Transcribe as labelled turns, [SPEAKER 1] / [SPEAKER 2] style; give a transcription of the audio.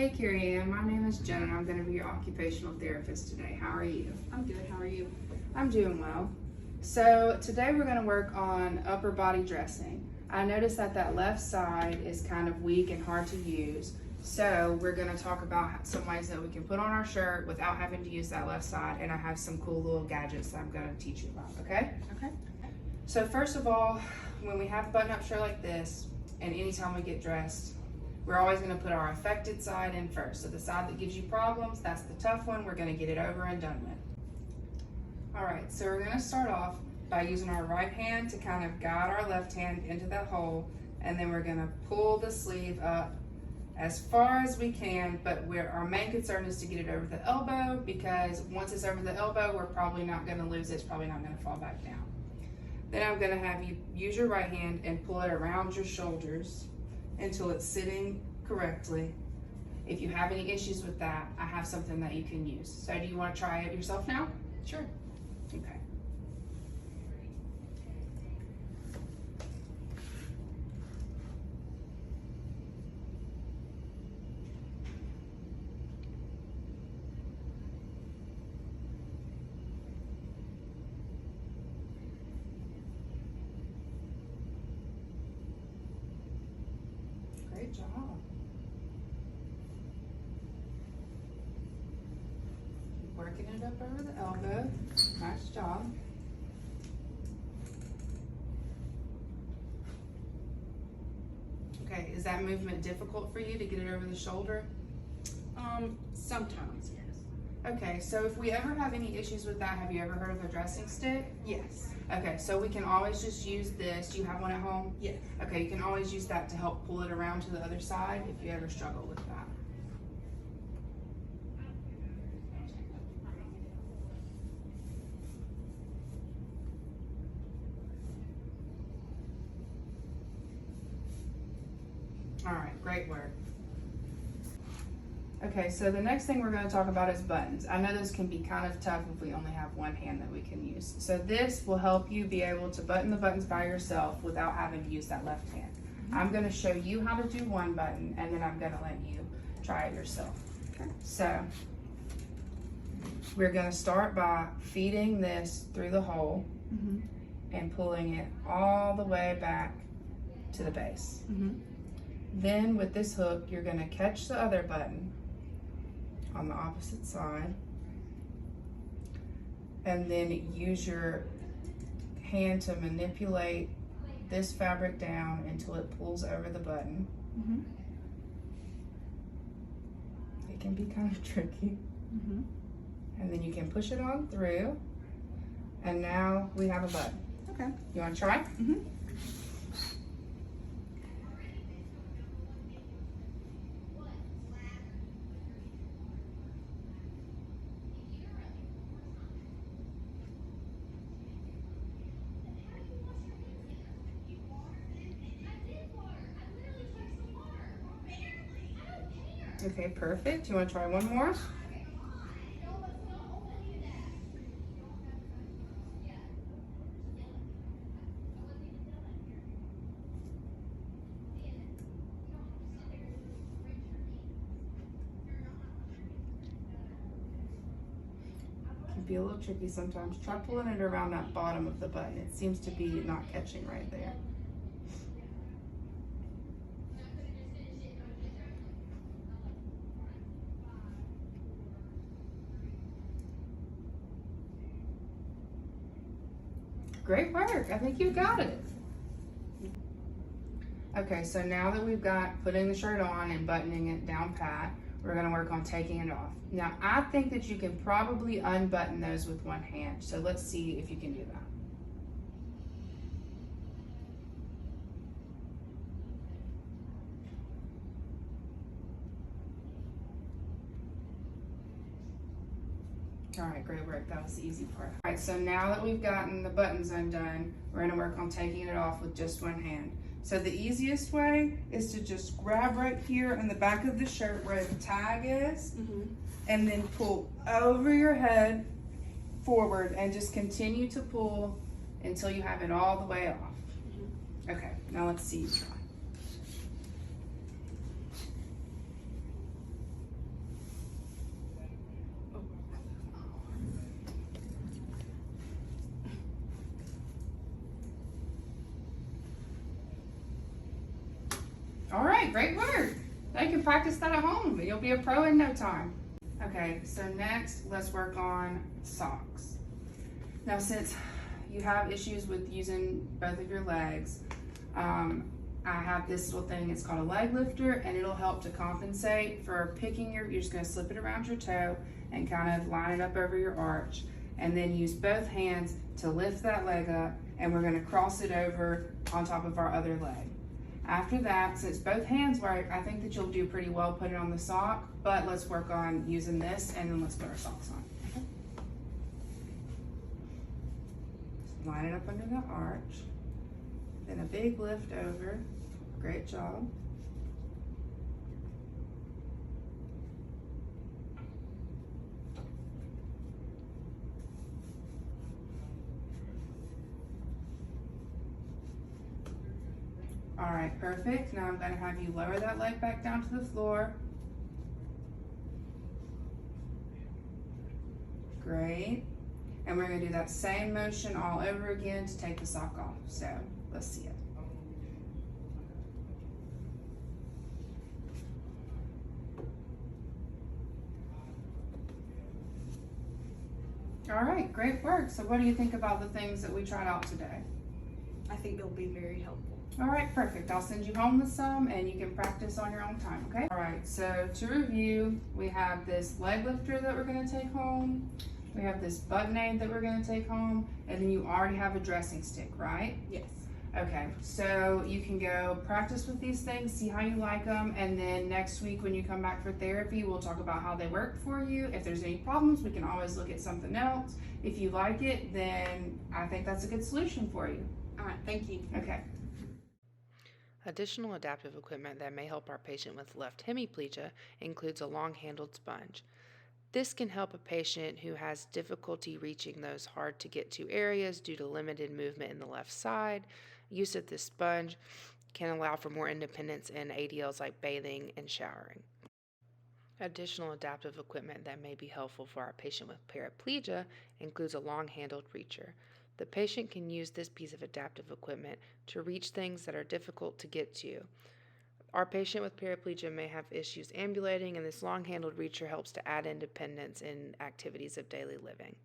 [SPEAKER 1] Hey Carrie Ann, my name is Jen and I'm going to be your occupational therapist today. How are you?
[SPEAKER 2] I'm good. How are you?
[SPEAKER 1] I'm doing well. So today we're going to work on upper body dressing. I noticed that left side is kind of weak and hard to use. So we're going to talk about some ways that we can put on our shirt without having to use that left side, and I have some cool little gadgets that I'm going to teach you about, okay?
[SPEAKER 2] Okay.
[SPEAKER 1] So first of all, when we have a button-up shirt like this, and anytime we get dressed, we're always going to put our affected side in first. So the side that gives you problems, that's the tough one. We're going to get it over and done with. All right, so we're going to start off by using our right hand to kind of guide our left hand into that hole, and then we're going to pull the sleeve up as far as we can, but our main concern is to get it over the elbow, because once it's over the elbow, we're probably not going to lose it. It's probably not going to fall back down. Then I'm going to have you use your right hand and pull it around your shoulders until it's sitting correctly. If you have any issues with that, I have something that you can use. So do you want to try it yourself now?
[SPEAKER 2] Sure.
[SPEAKER 1] Okay. Great job. Keep working it up over the elbow. Nice job. Okay, is that movement difficult for you to get it over the shoulder?
[SPEAKER 2] Sometimes, yes.
[SPEAKER 1] Okay, so if we ever have any issues with that, have you ever heard of a dressing stick?
[SPEAKER 2] Yes.
[SPEAKER 1] Okay, so we can always just use this. Do you have one at home?
[SPEAKER 2] Yes.
[SPEAKER 1] Okay, you can always use that to help pull it around to the other side if you ever struggle with that. All right, great work. Okay, so the next thing we're going to talk about is buttons. I know this can be kind of tough if we only have one hand that we can use. So this will help you be able to button the buttons by yourself without having to use that left hand. I'm going to show you how to do one button, and then I'm going to let you try it yourself.
[SPEAKER 2] Okay.
[SPEAKER 1] So we're going to start by feeding this through the hole and pulling it all the way back to the base. Then with this hook, you're going to catch the other button on the opposite side, and then use your hand to manipulate this fabric down until it pulls over the button. It can be kind of tricky. And then you can push it on through, and now we have a button.
[SPEAKER 2] Okay.
[SPEAKER 1] You want to try? Okay, perfect. You want to try one more? Can be a little tricky sometimes. Try pulling it around that bottom of the button. It seems to be not catching right there. Great work. I think you got it. Okay, so now that we've got putting the shirt on and buttoning it down pat, we're going to work on taking it off. Now, I think that you can probably unbutton those with one hand, so let's see if you can do that. All right, great work. That was the easy part. All right, so now that we've gotten the buttons undone, we're gonna work on taking it off with just one hand. So the easiest way is to just grab right here in the back of the shirt where the tag is, and then pull over your head forward and just continue to pull until you have it all the way off. Okay, now let's see you try. All right, great work. Now you can practice that at home and you'll be a pro in no time. Okay, so next let's work on socks. Now since you have issues with using both of your legs, I have this little thing, it's called a leg lifter, and it'll help to compensate for picking you're just gonna slip it around your toe and kind of line it up over your arch, and then use both hands to lift that leg up, and we're gonna cross it over on top of our other leg. After that, since both hands work, I think that you'll do pretty well putting on the sock, but let's work on using this and then let's put our socks on. Okay. Just line it up under the arch, then a big lift over. Great job. All right, perfect. Now I'm going to have you lower that leg back down to the floor. Great. And we're going to do that same motion all over again to take the sock off. So let's see it. All right, great work. So what do you think about the things that we tried out today?
[SPEAKER 2] I think they'll be very helpful.
[SPEAKER 1] All right, perfect. I'll send you home with some and you can practice on your own time, okay? All right, so to review, we have this leg lifter that we're gonna take home. We have this button aid that we're gonna take home, and then you already have a dressing stick, right?
[SPEAKER 2] Yes.
[SPEAKER 1] Okay, so you can go practice with these things, see how you like them, and then next week when you come back for therapy, we'll talk about how they work for you. If there's any problems, we can always look at something else. If you like it, then I think that's a good solution for you.
[SPEAKER 2] All right, thank you.
[SPEAKER 1] Okay.
[SPEAKER 3] Additional adaptive equipment that may help our patient with left hemiplegia includes a long-handled sponge. This can help a patient who has difficulty reaching those hard-to-get-to areas due to limited movement in the left side. Use of this sponge can allow for more independence in ADLs like bathing and showering. Additional adaptive equipment that may be helpful for our patient with paraplegia includes a long-handled reacher. The patient can use this piece of adaptive equipment to reach things that are difficult to get to. Our patient with paraplegia may have issues ambulating, and this long-handled reacher helps to add independence in activities of daily living.